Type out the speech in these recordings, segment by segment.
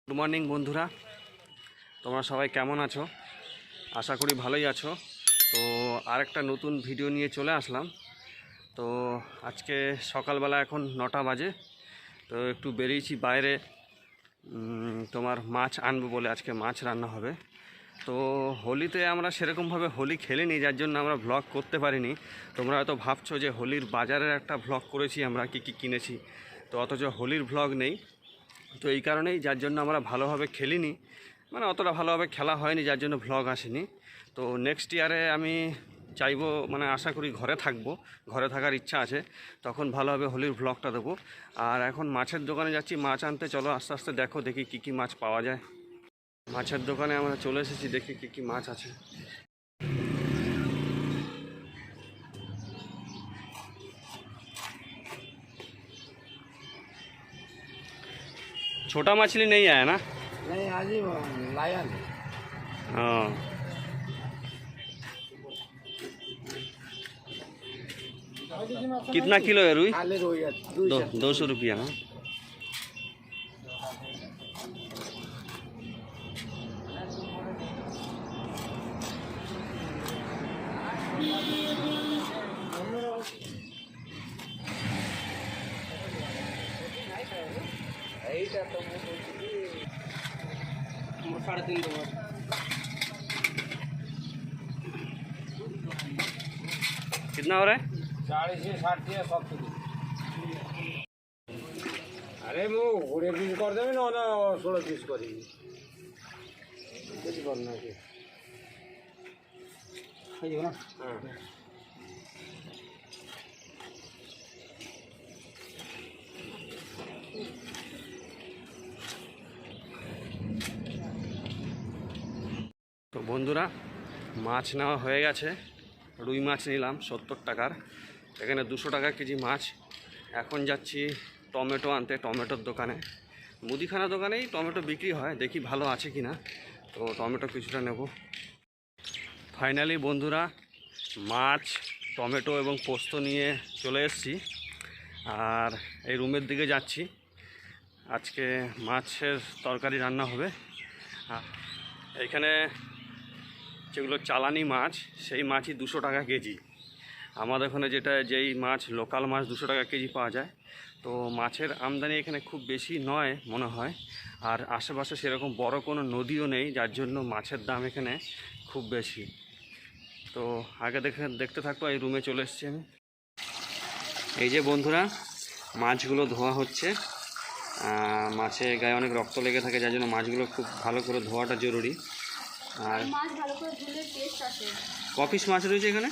Good morning বন্ধুরা, তোমরা সবাই কেমন আছো? আশা করি ভালোই আছো। তো আরেকটা নতুন ভিডিও নিয়ে চলে আসলাম। তো আজকে সকালবেলা এখন 9টা বাজে। তো একটু বেরিয়েছি বাইরে, তোমার মাছ আনবো বলে। আজকে মাছ রান্না হবে। তো হোলিতে আমরা সেরকমভাবে হোলি খেলিনি, যার জন্য আমরা ভ্লগ করতে পারিনি। তোমরা হয়তো ভাবছো যে হোলির বাজারের একটা ভ্লগ করেছি আমরা, কী কী কিনেছি, তো অথচ হোলির ভ্লগ নেই। তো এই কারণেই, যার জন্য আমরা ভালোভাবে খেলিনি, মানে অতটা ভালোভাবে খেলা হয়নি, যার জন্য ভ্লগ আসেনি। তো নেক্সট ইয়ারে আমি চাইবো, মানে আশা করি ঘরে থাকবো, ঘরে থাকার ইচ্ছা আছে, তখন ভালোভাবে হোলির ভ্লগটা দেবো। আর এখন মাছের দোকানে যাচ্ছি মাছ আনতে। চলো আস্তে আস্তে দেখি কী কী মাছ পাওয়া যায়। মাছের দোকানে আমরা চলে এসেছি, দেখি কী কী মাছ আছে। छोटा मछली नहीं आया ना? नहीं आज ही लाया नहीं। हाँ, कितना किलो है रुई? काले रोई है, 200 रुपया। हाँ, साढ़े 3 देबो। कितना हो रहा है? 40 से 60 है सब कुछ। अरे मु 20 पीस कर देबे न 16 पीस करी। कुछ करना है खाइयो ना। हां তো বন্ধুরা, মাছ নেওয়া হয়ে গেছে। রুই মাছ নিলাম 70 টাকার, এখানে 200 টাকা কেজি মাছ। এখন যাচ্ছি টমেটো আনতে, টমেটোর দোকানে, মুদিখানা দোকানেই টমেটো বিক্রি হয়, দেখি ভালো আছে কি না। তো টমেটো কিছুটা নেব। ফাইনালি বন্ধুরা, মাছ, টমেটো এবং পোস্ত নিয়ে চলে এসেছি। আর এই রুমের দিকে যাচ্ছি। আজকে মাছের তরকারি রান্না হবে। এইখানে যেগুলো চালানি মাছ, সেই মাছই 200 টাকা কেজি। আমাদের ওখানে যেই মাছ, লোকাল মাছ 200 টাকা কেজি পাওয়া যায়। তো মাছের আমদানি এখানে খুব বেশি নয় মনে হয়। আর আশেপাশে সেরকম বড় কোনো নদীও নেই, যার জন্য মাছের দাম এখানে খুব বেশি। তো আগে দেখতে থাকো। এই রুমে চলে এসেছি আমি। এই যে বন্ধুরা, মাছগুলো ধোয়া হচ্ছে। মাছের গায়ে অনেক রক্ত লেগে থাকে, যার জন্য মাছগুলো খুব ভালো করে ধোয়াটা জরুরি। আর মাছ ভালো করে ধুলে টেস্ট আসে। ক পিস মাছ রয়েছে এখানে?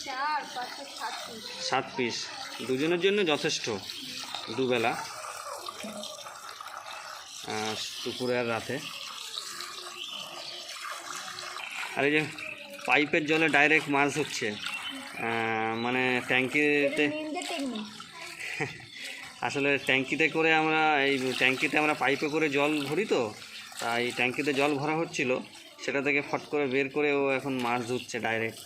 4, 5, 7 পিস। 7 পিস, দুজনের জন্য যথেষ্ট, দুবেলা, দুপুরে আর রাতে। আর এই যে পাইপের জলে ডাইরেক্ট মাছ হচ্ছে, মানে ট্যাঙ্কিতে, আসলে ট্যাঙ্কিতে করে আমরা, এই ট্যাঙ্কিতে আমরা পাইপে করে জল ভরি, তো তাই ট্যাঙ্কিতে জল ভরা হচ্ছিল, সেটা থেকে ফট করে বের করে ও এখন মাছ ধুচ্ছে ডাইরেক্ট।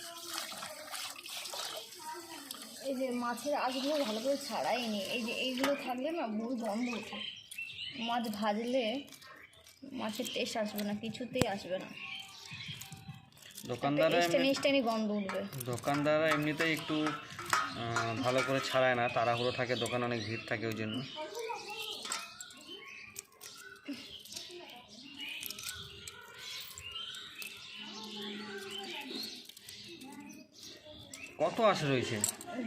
এই যে মাছের আঁশগুলো ভালো করে ছাড়াইনি, এই যে এইগুলো থাকলে না বহু গন্ধ ওঠে। মাছ ভাজলে মাছের টেস্ট আসবে না, কিছুতেই আসবে না। দোকানদাররা গন্ধ উঠবে। দোকানদাররা এমনিতেই একটু ভালো করে ছাড়ায় না, তাড়াহুড়ো থাকে, দোকানে অনেক ভিড় থাকে, ওই জন্য। কত আশা রয়েছে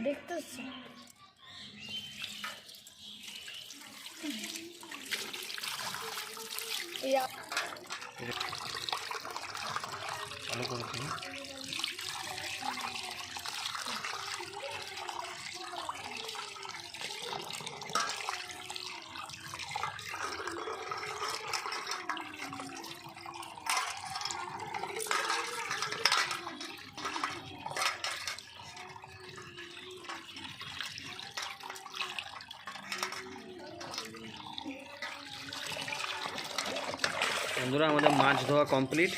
দেখতেছি। ভালো করে বন্ধুরা, আমাদের মাছ ধোয়া কমপ্লিট।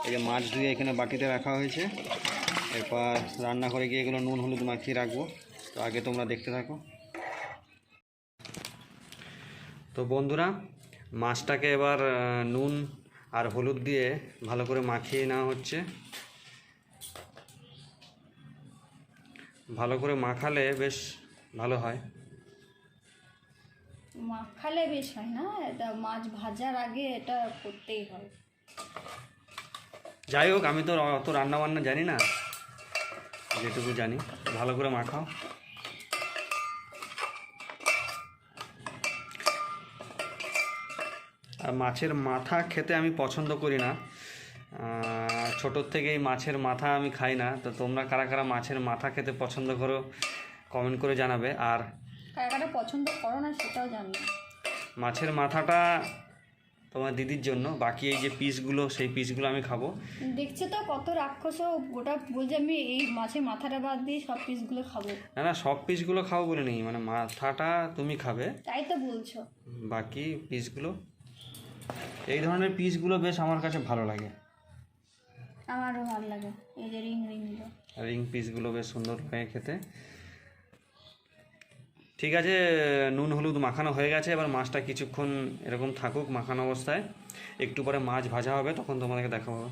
এই যে মাছ ধুয়ে এখানে বাটিতে রাখা হয়েছে। এরপর রান্না করে গিয়ে এগুলো নুন হলুদ মাখিয়ে রাখবো। তো আগে তোমরা দেখতে থাকো। তো বন্ধুরা, মাছটাকে এবার নুন আর হলুদ দিয়ে ভালো করে মাখিয়ে নেওয়া হচ্ছে। ভালো করে মাখালে বেশ ভালো হয়। মাখালে বেশ হয় না, এটা মাছ ভাজার আগে এটা করতেই হয়। যাই হোক, আমি তো অত রান্না বান্না জানি না, যেটুকু জানি ভালো করে মাখাও। আর মাছের মাথা খেতে আমি পছন্দ করি না, ছোটোর থেকেই মাছের মাথা আমি খাই না। তো তোমরা কারা কারা মাছের মাথা খেতে পছন্দ করো কমেন্ট করে জানাবে। আর কারা কারা পছন্দ করো না সেটাও জানি। মাছের মাথাটা তোমার দিদির জন্য, বাকি এই যে পিসগুলো সেই পিসগুলো আমি খাবো। দেখছে তো কত রাক্ষস, গোটা বলছে আমি এই মাছের মাথাটা বাদ দিয়ে সব পিসগুলো খাবো। না না, সব পিসগুলো খাবো বলে নেই, মানে মাথাটা তুমি খাবে, তাই তো বলছো। বাকি পিসগুলো, এই ধরনের পিসগুলো বেশ আমার কাছে ভালো লাগে। আমারও ভালো লাগে এই যে রিংগুলো। রিং পিসগুলো বেশ সুন্দর লাগে খেতে। ঠিক আছে, নুন হলুদ মাখানো হয়ে গেছে, এবার মাছটা কিছুক্ষণ এরকম থাকুক মাখানো অবস্থায়, একটু পরে মাছ ভাজা হবে, তখন তোমাদেরকে দেখাবো।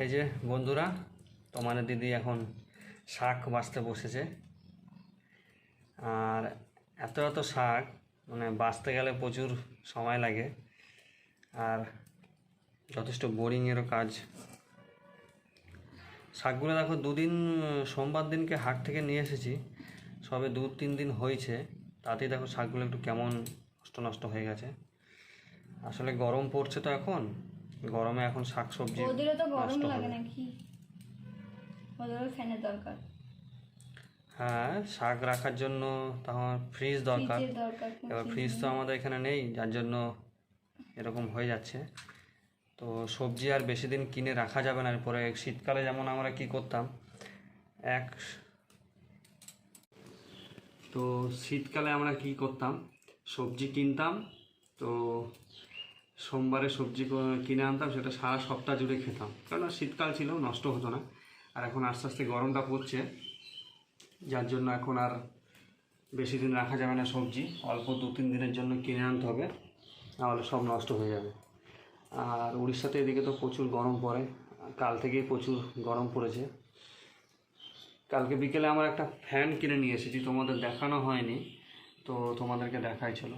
এই যে বন্ধুরা, তোমাদের দিদি এখন শাক বাছতে বসেছে। আর এত এত শাক মানে বাছতে গেলে প্রচুর সময় লাগে, আর যথেষ্ট বোরিংয়েরও কাজ। শাকগুলো দেখো, দুদিন সোমবার দিনকে হাট থেকে নিয়ে এসেছি, সবে 2-3 দিন হয়েছে, তাতেই দেখো শাকগুলো একটু কেমন নষ্ট নষ্ট হয়ে গেছে। আসলে গরম পড়ছে তো এখন, গরমে এখন শাক সবজি ওদেরও তো গরম নষ্ট লাগে হবে। নাকি, ওদেরও ফ্যানের দরকার। হ্যাঁ, শাক রাখার জন্য তখন ফ্রিজ দরকার। ফ্রিজের দরকার। এবার ফ্রিজ তো আমাদের এখানে নেই, যার জন্য এরকম হয়ে যাচ্ছে। তো সবজি আর বেশি দিন কিনে রাখা যাবে না। এরপরে শীতকালে যেমন আমরা কি করতাম, তো শীতকালে আমরা কি করতাম, সবজি কিনতাম, তো সোমবারে সবজি কিনে আনতাম, সেটা সারা সপ্তাহ জুড়ে খেতাম, কারণ শীতকাল ছিল, নষ্ট হতো না। আর এখন আস্তে আস্তে গরমটা পড়ছে, যার জন্য এখন আর বেশি দিন রাখা যাবে না সবজি, অল্প 2-3 দিনের জন্য কিনে আনতে হবে, নাহলে সব নষ্ট হয়ে যাবে। আর উড়িষ্যাতে এদিকে তো প্রচুর গরম পড়ে, কাল থেকেই প্রচুর গরম পড়েছে। কালকে বিকেলে আমার একটা ফ্যান কিনে নিয়ে এসেছি, তোমাদের দেখানো হয়নি, তো তোমাদেরকে দেখাই চলো।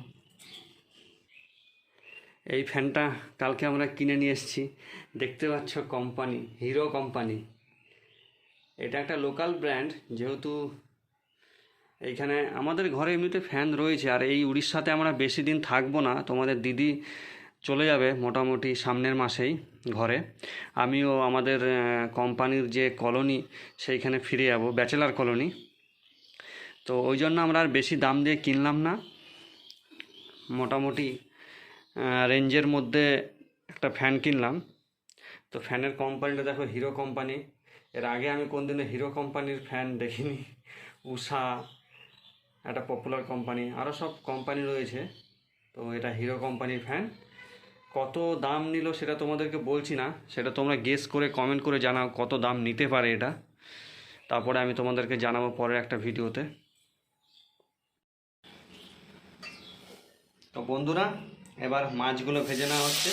এই ফ্যানটা কালকে আমরা কিনে নিয়ে এসেছি, দেখতে পাচ্ছ কোম্পানি হিরো কোম্পানি। এটা একটা লোকাল ব্র্যান্ড, যেহেতু এইখানে আমাদের ঘরে এমনিতে ফ্যান রয়েছে। আর এই উড়িষ্যাতে আমরা বেশি দিন থাকবো না, তোমাদের দিদি চলে যাবে মোটামুটি সামনের মাসেই ঘরে, আমিও আমাদের কোম্পানির যে কলোনি সেইখানে ফিরে যাব, ব্যাচেলার কলোনি। তো ওই জন্য আমরা আর বেশি দাম দিয়ে কিনলাম না, মোটামুটি রেঞ্জের মধ্যে একটা ফ্যান কিনলাম। তো ফ্যানের কোম্পানিটা দেখো হিরো কোম্পানি। এর আগে আমি কোনদিনও হিরো কোম্পানির ফ্যান দেখিনি। উষা একটা পপুলার কোম্পানি, আরও সব কোম্পানি রয়েছে, তো এটা হিরো কোম্পানির ফ্যান। কত দাম নিল সেটা তোমাদেরকে বলছি না, সেটা তোমরা গেস করে কমেন্ট করে জানাও কত দাম নিতে পারে এটা, তারপরে আমি তোমাদেরকে জানাবো পরের একটা ভিডিওতে। তো বন্ধুরা, এবার মাছগুলো ভেজে নেওয়া হচ্ছে।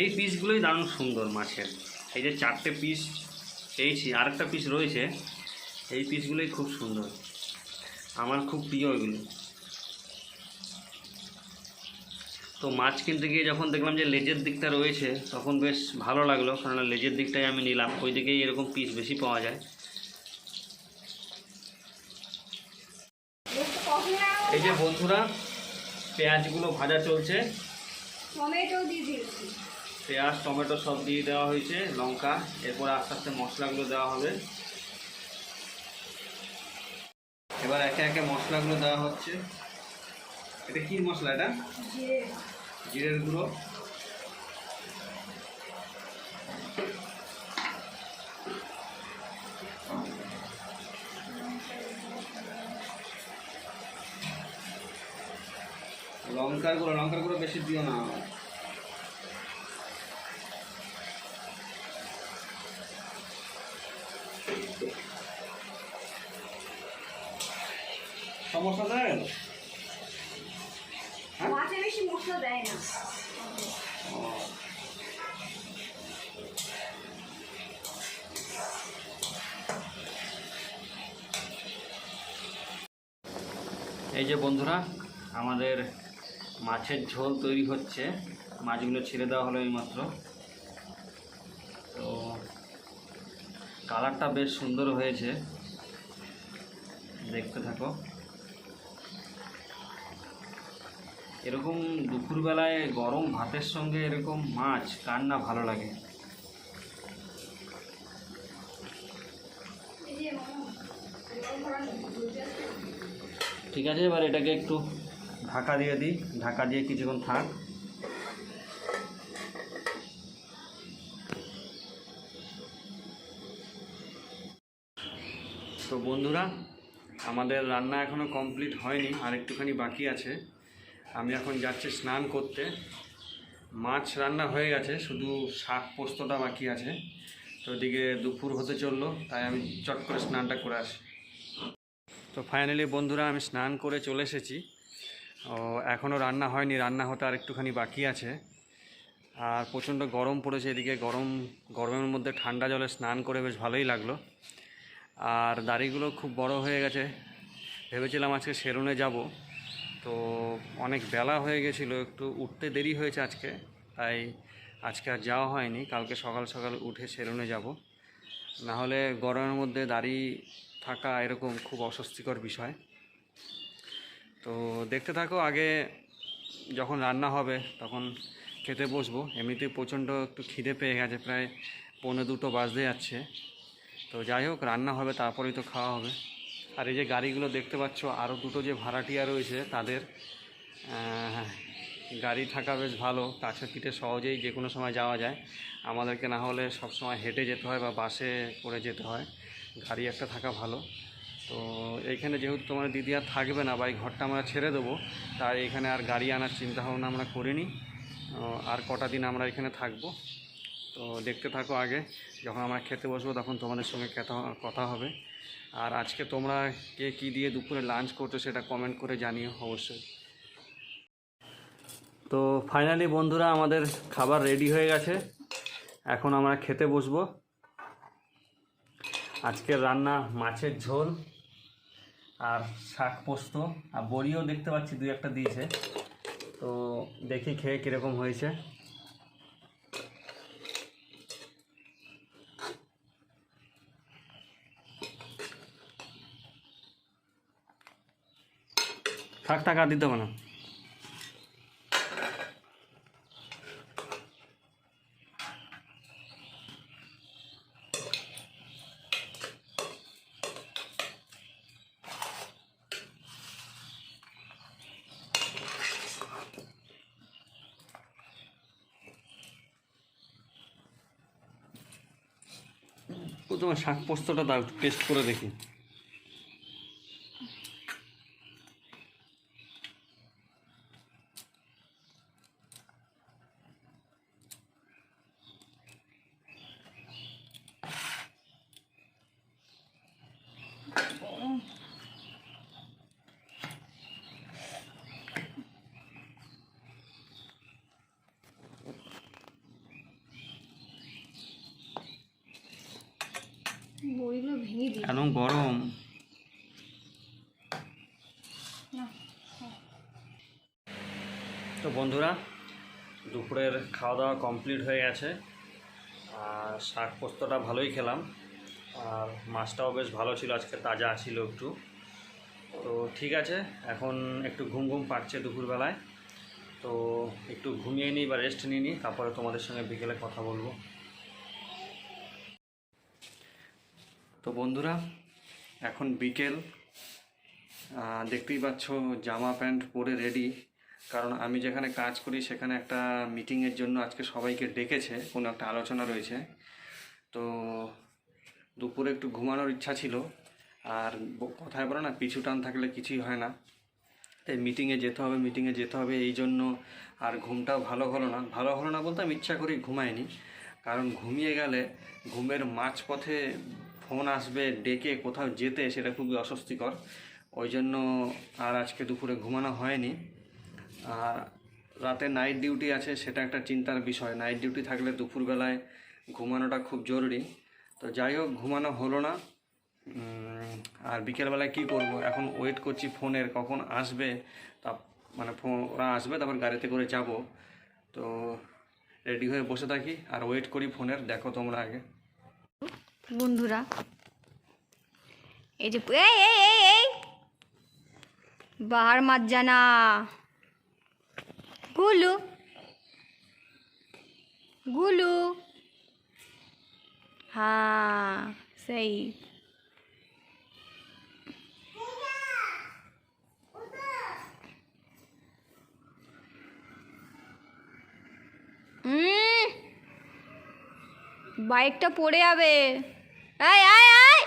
এই পিসগুলোই দারুণ সুন্দর মাছের, এই যে 4টে পিস পেয়েছি, আরেকটা পিস রয়েছে, এই পিসগুলোই খুব সুন্দর, আমার খুব প্রিয় এগুলো। তো মাছ কিনতে গিয়ে যখন দেখলাম যে লেজের দিকটা রয়েছে, তখন বেশ ভালো লাগলো, কারণ লেজের দিকটাই আমি নিলাম, ওই দিকেই এরকম পিস বেশি পাওয়া যায়। এই যে বন্ধুরা, পেঁয়াজগুলো ভাজা চলছে, টমেটো দিয়ে দিয়েছি, পেঁয়াজ টমেটো সব দিয়ে দেওয়া হয়েছে, লঙ্কা, এরপর আস্তে আস্তে মশলাগুলো দেওয়া হবে। এবার একে একে মশলাগুলো দেওয়া হচ্ছে। এটা কি মশলা? এটা জিরের গুঁড়ো, লঙ্কার গুঁড়ো বেশি দিও না। সমস্যা দেয় মাছে বেশি মশলা দেয় না। এই যে বন্ধুরা, আমাদের মাছের ঝোল তৈরি হচ্ছে। মাছগুলো ছেড়ে দেওয়া হলো এইমাত্র। তো কালারটা বেশ সুন্দর হয়েছে, দেখতে থাকো। এরকম দুপুরবেলায় গরম ভাতের সঙ্গে এরকম মাছ কার না ভালো লাগে। ঠিক আছে, এবার এটাকে একটু ঢাকা দিয়ে দিই। ঢাকা দিয়ে কিছুক্ষণ থাক। তো বন্ধুরা, আমাদের রান্না এখনও কমপ্লিট হয়নি, আর একটুখানি বাকি আছে। আমি এখন যাচ্ছি স্নান করতে। মাছ রান্না হয়ে গেছে, শুধু শাক পোস্তটা বাকি আছে। তো ওদিকে দুপুর হতে চললো, তাই আমি চট করে স্নানটা করে আসি। তো ফাইনালি বন্ধুরা, আমি স্নান করে চলে এসেছি। এখনও রান্না হয়নি, রান্না হতে আর একটুখানি বাকি আছে। আর প্রচণ্ড গরম পড়েছে এদিকে। গরমের মধ্যে ঠান্ডা জলে স্নান করে বেশ ভালোই লাগলো। আর দাড়িগুলো খুব বড় হয়ে গেছে। ভেবেছিলাম আজকে সেলুনে যাব, তো অনেক বেলা হয়ে গেছিলো, একটু উঠতে দেরি হয়েছে আজকে, তাই আজকে আর যাওয়া হয়নি। কালকে সকাল সকাল উঠে সেলুনে যাব। নাহলে গরমের মধ্যে দাড়ি থাকা এরকম খুব অস্বস্তিকর বিষয়। তো দেখতে থাকো। আগে যখন রান্না হবে তখন খেতে বসবো। এমনিতেই প্রচণ্ড একটু খিদে পেয়ে গেছে, প্রায় 1:45 বাজতে যাচ্ছে। তো যাই হোক, রান্না হবে তারপরেই তো খাওয়া হবে। আর এই যে গাড়িগুলো দেখতে পাচ্ছ, আরও দুটো যে ভাড়াটিয়া রয়েছে তাদের গাড়ি থাকা বেশ ভালো। কাছের পিঠে সহজেই যে কোনো সময় যাওয়া যায়। আমাদেরকে না হলে সব সময় হেঁটে যেতে হয় বা বাসে করে যেতে হয়। গাড়ি একটা থাকা ভালো। তো এইখানে যেহেতু তোমার দিদি আর থাকবে না, বা এই ঘরটা আমরা ছেড়ে দেবো, তাই এখানে আর গাড়ি আনার চিন্তাভাবনা আমরা করিনি। আর কটা দিন আমরা এখানে থাকবো। তো দেখতে থাকো। আগে যখন আমরা খেতে বসবো তখন তোমাদের সঙ্গে কথা হবে। আর আজকে তোমরা কে কী দিয়ে দুপুরে লাঞ্চ করছো সেটা কমেন্ট করে জানিও অবশ্যই। তো ফাইনালি বন্ধুরা, আমাদের খাবার রেডি হয়ে গেছে। এখন আমরা খেতে বসবো। আজকের রান্না মাছের ঝোল আর শাক পোস্ত, আর বড়িও দেখতে পাচ্ছি 2-1টা দিয়েছে। তো দেখি খেয়ে কীরকম হয়েছে। থাক টাকা দিতে হবে না। তোমার শাক পোস্তটা দাও, টেস্ট করে দেখি। বড়িগুলো ভেঙে দিই এমন গরম। তো বন্ধুরা, দুপুরের খাওয়া দাওয়া কমপ্লিট হয়ে গেছে। আর শাক পোস্তটা ভালোই খেলাম, আর মাছটাও বেশ ভালো ছিল, আজকে তাজা ছিল একটু। তো ঠিক আছে, এখন একটু ঘুম ঘুম পাচ্ছে দুপুরবেলায়। তো একটু ঘুমিয়ে নিই বা রেস্ট নিয়ে নিই, তারপরে তোমাদের সঙ্গে বিকেলে কথা বলবো। তো বন্ধুরা, এখন বিকেল। দেখতেই পাচ্ছ জামা প্যান্ট পরে রেডি। কারণ আমি যেখানে কাজ করি সেখানে একটা মিটিংয়ের জন্য আজকে সবাইকে ডেকেছে, কোনো একটা আলোচনা রয়েছে। তো দুপুরে একটু ঘুমানোর ইচ্ছা ছিল, আর কথায় বলো না, পিছু টান থাকলে কিছুই হয় না। তাই মিটিংয়ে যেতে হবে এই জন্য। আর ঘুমটাও ভালো হলো না বলতে আমি ইচ্ছা করেই ঘুমাইনি, কারণ ঘুমিয়ে গেলে ঘুমের মাঝপথে ফোন আসবে ডেকে কোথাও যেতে, সেটা খুবই অস্বস্তিকর। ওই জন্য আর আজকে দুপুরে ঘুমানো হয়নি। আর রাতে নাইট ডিউটি আছে, সেটা একটা চিন্তার বিষয়। নাইট ডিউটি থাকলে দুপুরবেলায় ঘুমানোটা খুব জরুরি। তো যাই হোক, ঘুমানো হলো না। আর বিকেলবেলায় কী করব, এখন ওয়েট করছি ফোনের, কখন আসবে। তা মানে ওরা আসবে, তারপর গাড়িতে করে যাব। তো রেডি হয়ে বসে থাকি আর ওয়েট করি ফোনের। দেখো তোমরা আগে। বন্ধুরা, এই যে এই এই এই এই বাহার মাত জানা গুলু গুলু, हाँ सही। বাইকটা পড়ে যাবে। আয় আয় আয়,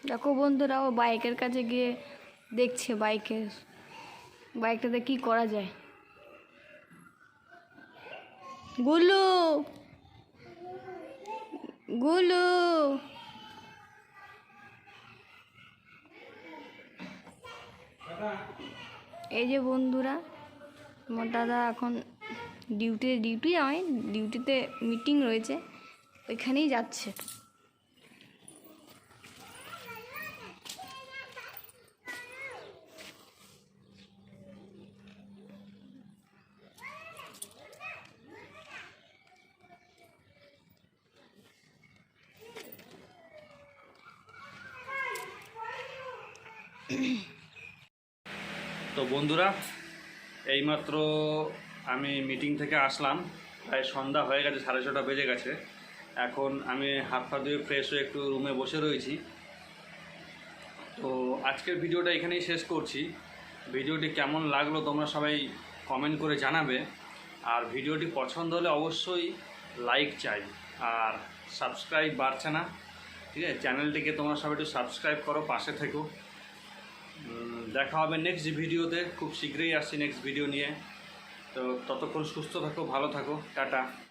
দেখো বন্ধুরা, ও বাইকের কাছে গিয়ে দেখছে বাইকটাতে কি করা যায়। গুলু গুলু, এই যে বন্ধুরা, আমার দাদা এখন ডিউটিতে মিটিং রয়েছে, ওইখানেই যাচ্ছে। তো বন্ধুরা, এইমাত্র আমি মিটিং থেকে আসলাম। প্রায় সন্ধ্যা হয়ে গেছে, 6:30 বেজে গেছে। এখন আমি হাত পা ধুয়ে ফ্রেশ হয়ে একটু রুমে বসে রয়েছি। তো আজকের ভিডিওটা এখানেই শেষ করছি। ভিডিওটি কেমন লাগলো তোমরা সবাই কমেন্ট করে জানাবে। আর ভিডিওটি পছন্দ হলে অবশ্যই লাইক চাই। আর সাবস্ক্রাইব বাড়ছে না, ঠিক আছে? চ্যানেলটিকে তোমরা সবাই একটু সাবস্ক্রাইব করো, পাশে থেকো। দেখা হবে নেক্সট ভিডিওতে, খুব শীঘ্রই আসছি নেক্সট ভিডিও নিয়ে। তো ততক্ষণ সুস্থ থাকো, ভালো থাকো, টাটা।